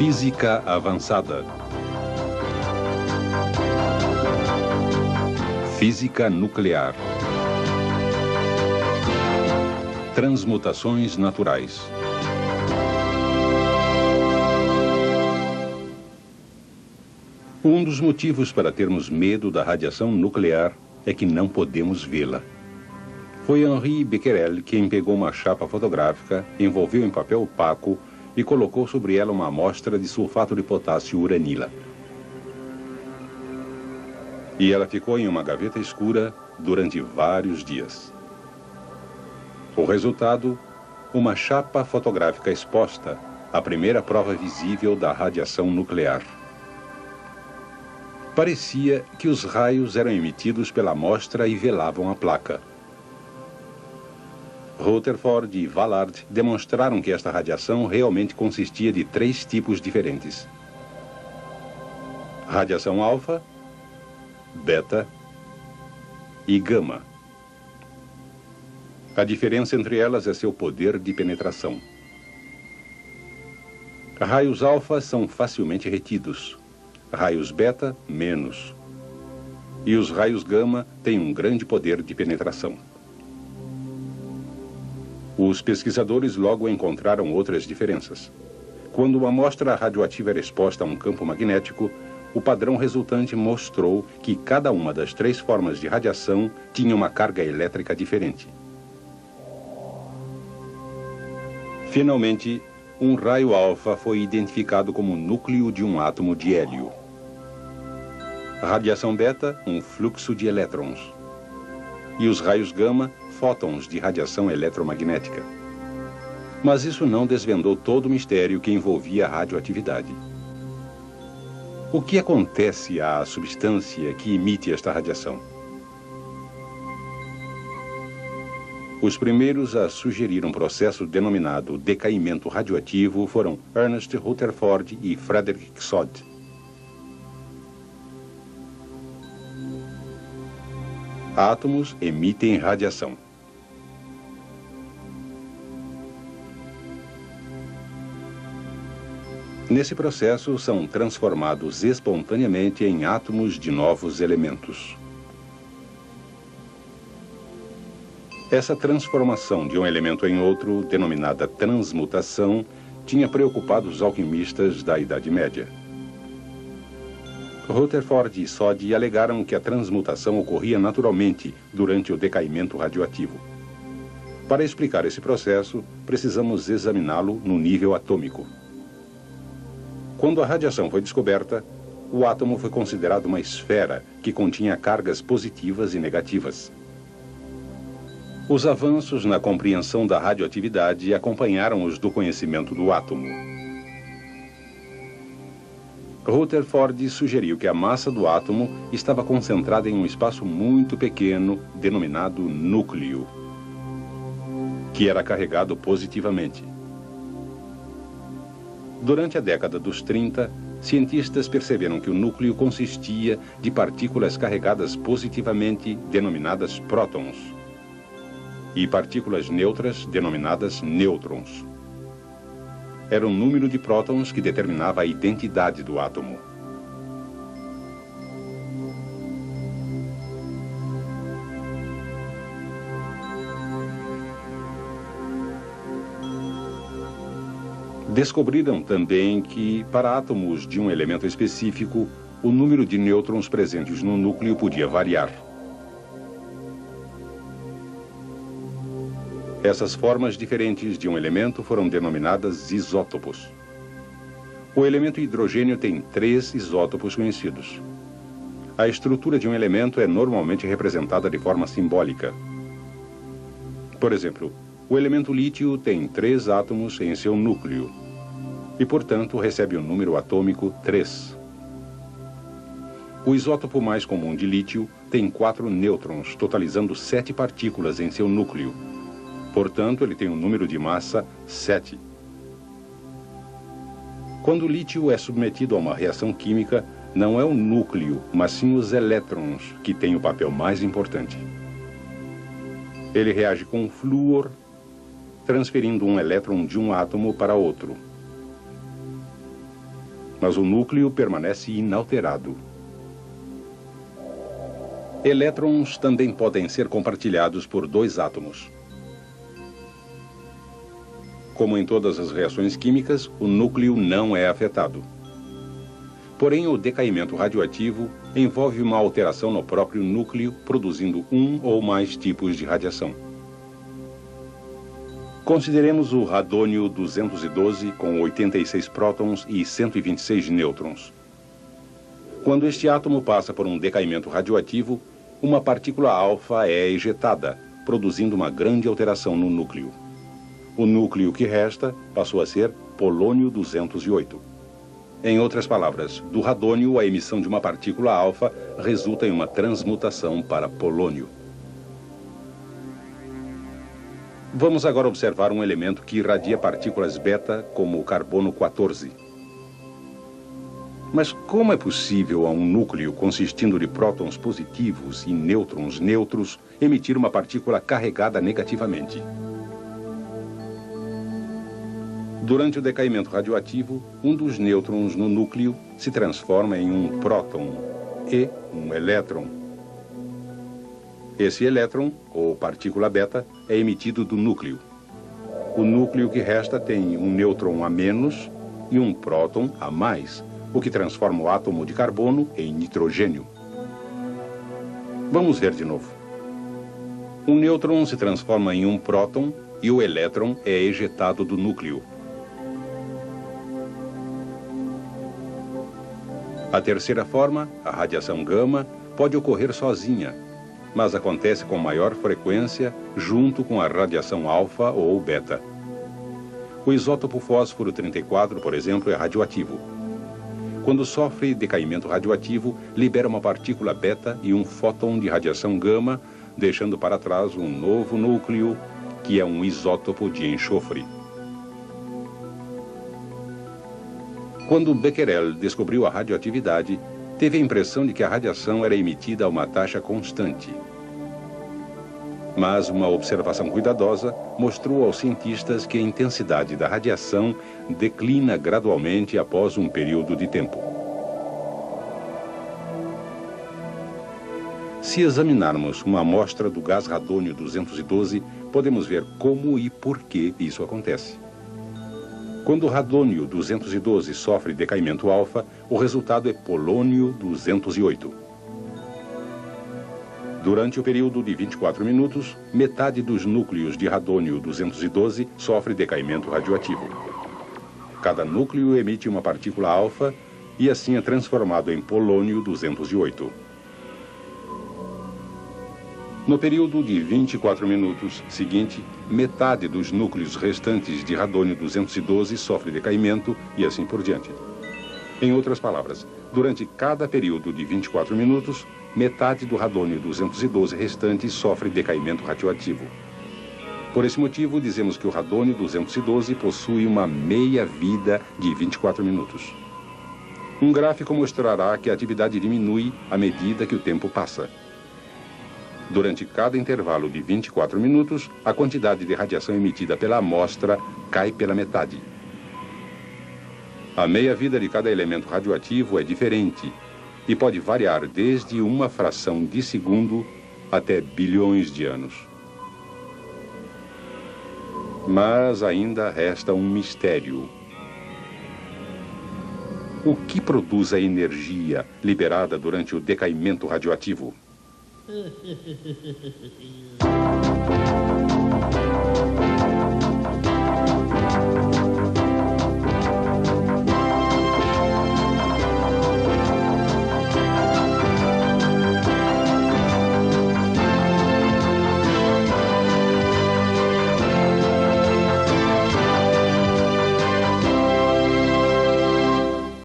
Física avançada. Física nuclear. Transmutações naturais. Um dos motivos para termos medo da radiação nuclear é que não podemos vê-la. Foi Henri Becquerel quem pegou uma chapa fotográfica, envolveu em papel opaco e colocou sobre ela uma amostra de sulfato de potássio uranila. E ela ficou em uma gaveta escura durante vários dias. O resultado, uma chapa fotográfica exposta, a primeira prova visível da radiação nuclear. Parecia que os raios eram emitidos pela amostra e velavam a placa. Rutherford e Vallard demonstraram que esta radiação realmente consistia de 3 tipos diferentes: radiação alfa, beta e gama. A diferença entre elas é seu poder de penetração. Raios alfa são facilmente retidos, raios beta, menos. E os raios gama têm um grande poder de penetração. Os pesquisadores logo encontraram outras diferenças. Quando uma amostra radioativa era exposta a um campo magnético, o padrão resultante mostrou que cada uma das 3 formas de radiação tinha uma carga elétrica diferente. Finalmente, um raio alfa foi identificado como o núcleo de um átomo de hélio. A radiação beta, um fluxo de elétrons. E os raios gama, fótons de radiação eletromagnética. Mas isso não desvendou todo o mistério que envolvia a radioatividade. O que acontece à substância que emite esta radiação? Os primeiros a sugerir um processo denominado decaimento radioativo foram Ernest Rutherford e Frederick Soddy. Átomos emitem radiação. Nesse processo, são transformados espontaneamente em átomos de novos elementos. Essa transformação de um elemento em outro, denominada transmutação, tinha preocupado os alquimistas da Idade Média. Rutherford e Soddy alegaram que a transmutação ocorria naturalmente durante o decaimento radioativo. Para explicar esse processo, precisamos examiná-lo no nível atômico. Quando a radiação foi descoberta, o átomo foi considerado uma esfera que continha cargas positivas e negativas. Os avanços na compreensão da radioatividade acompanharam os do conhecimento do átomo. Rutherford sugeriu que a massa do átomo estava concentrada em um espaço muito pequeno, denominado núcleo, que era carregado positivamente. Durante a década dos 30, cientistas perceberam que o núcleo consistia de partículas carregadas positivamente, denominadas prótons, e partículas neutras, denominadas nêutrons. Era o número de prótons que determinava a identidade do átomo. Descobriram também que, para átomos de um elemento específico, o número de nêutrons presentes no núcleo podia variar. Essas formas diferentes de um elemento foram denominadas isótopos. O elemento hidrogênio tem 3 isótopos conhecidos. A estrutura de um elemento é normalmente representada de forma simbólica. Por exemplo, o elemento lítio tem 3 átomos em seu núcleo e, portanto, recebe o número atômico 3. O isótopo mais comum de lítio tem 4 nêutrons, totalizando 7 partículas em seu núcleo. Portanto, ele tem um número de massa 7. Quando o lítio é submetido a uma reação química, não é o núcleo, mas sim os elétrons que têm o papel mais importante. Ele reage com flúor, transferindo um elétron de um átomo para outro. mas o núcleo permanece inalterado. Elétrons também podem ser compartilhados por dois átomos. Como em todas as reações químicas, o núcleo não é afetado. Porém, o decaimento radioativo envolve uma alteração no próprio núcleo, produzindo um ou mais tipos de radiação. Consideremos o radônio-212 com 86 prótons e 126 nêutrons. Quando este átomo passa por um decaimento radioativo, uma partícula alfa é ejetada, produzindo uma grande alteração no núcleo. O núcleo que resta passou a ser polônio-208. Em outras palavras, do radônio, a emissão de uma partícula alfa resulta em uma transmutação para polônio. Vamos agora observar um elemento que irradia partículas beta, como o carbono 14. Mas como é possível a um núcleo consistindo de prótons positivos e nêutrons neutros emitir uma partícula carregada negativamente? Durante o decaimento radioativo, um dos nêutrons no núcleo se transforma em um próton e um elétron. Esse elétron, ou partícula beta, é emitido do núcleo. O núcleo que resta tem um nêutron a menos e um próton a mais, o que transforma o átomo de carbono em nitrogênio. Vamos ver de novo. Um nêutron se transforma em um próton e o elétron é ejetado do núcleo. A terceira forma, a radiação gama, pode ocorrer sozinha, mas acontece com maior frequência junto com a radiação alfa ou beta. O isótopo fósforo 34, por exemplo, é radioativo. Quando sofre decaimento radioativo, libera uma partícula beta e um fóton de radiação gama, deixando para trás um novo núcleo, que é um isótopo de enxofre. Quando Becquerel descobriu a radioatividade, teve a impressão de que a radiação era emitida a uma taxa constante. Mas uma observação cuidadosa mostrou aos cientistas que a intensidade da radiação declina gradualmente após um período de tempo. Se examinarmos uma amostra do gás radônio-212, podemos ver como e por que isso acontece. Quando o radônio-212 sofre decaimento alfa, o resultado é polônio-208. Durante o período de 24 minutos, metade dos núcleos de radônio-212 sofre decaimento radioativo. Cada núcleo emite uma partícula alfa e assim é transformado em polônio-208. No período de 24 minutos seguinte, metade dos núcleos restantes de radônio-212 sofre decaimento e assim por diante. Em outras palavras, durante cada período de 24 minutos, metade do radônio-212 restante sofre decaimento radioativo. Por esse motivo, dizemos que o radônio-212 possui uma meia-vida de 24 minutos. Um gráfico mostrará que a atividade diminui à medida que o tempo passa. Durante cada intervalo de 24 minutos, a quantidade de radiação emitida pela amostra cai pela metade. A meia-vida de cada elemento radioativo é diferente e pode variar desde uma fração de segundo até bilhões de anos. Mas ainda resta um mistério. O que produz a energia liberada durante o decaimento radioativo?